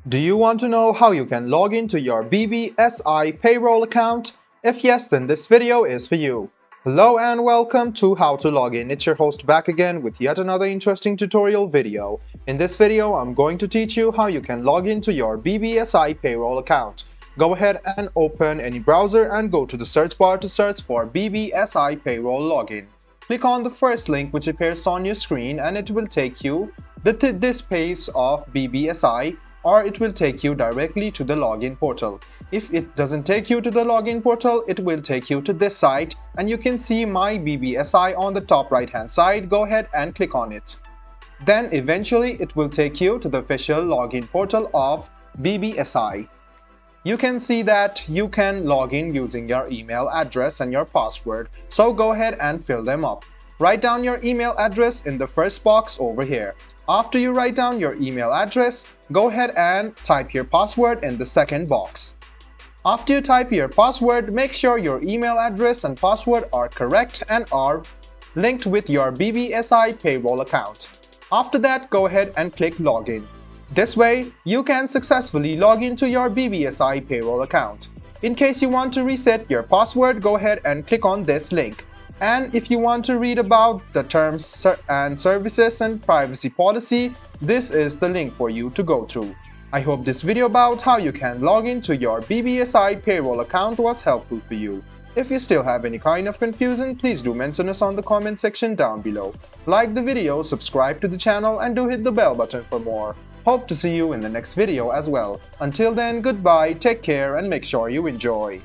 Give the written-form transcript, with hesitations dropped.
Do you want to know how you can log into your BBSI Payroll account? If yes, then this video is for you. Hello and welcome to How to Log In. It's your host back again with yet another interesting tutorial video. In this video, I'm going to teach you how you can log into your BBSI Payroll account. Go ahead and open any browser and go to the search bar to search for BBSI Payroll Login. Click on the first link which appears on your screen and it will take you to this page of BBSI, or it will take you directly to the login portal. If it doesn't take you to the login portal, it will take you to this site and you can see My BBSI on the top right hand side. Go ahead and click on it. Then eventually it will take you to the official login portal of BBSI. You can see that you can log in using your email address and your password, so go ahead and fill them up. Write down your email address in the first box over here. After you write down your email address, go ahead and type your password in the second box. After you type your password, make sure your email address and password are correct and are linked with your BBSI payroll account. After that, go ahead and click Login. This way, you can successfully log into your BBSI payroll account. In case you want to reset your password, go ahead and click on this link. And if you want to read about the terms and services and privacy policy, this is the link for you to go through. I hope this video about how you can log into your BBSI payroll account was helpful for you. If you still have any kind of confusion, please do mention us on the comment section down below. Like the video, subscribe to the channel and do hit the bell button for more. Hope to see you in the next video as well. Until then, goodbye, take care and make sure you enjoy.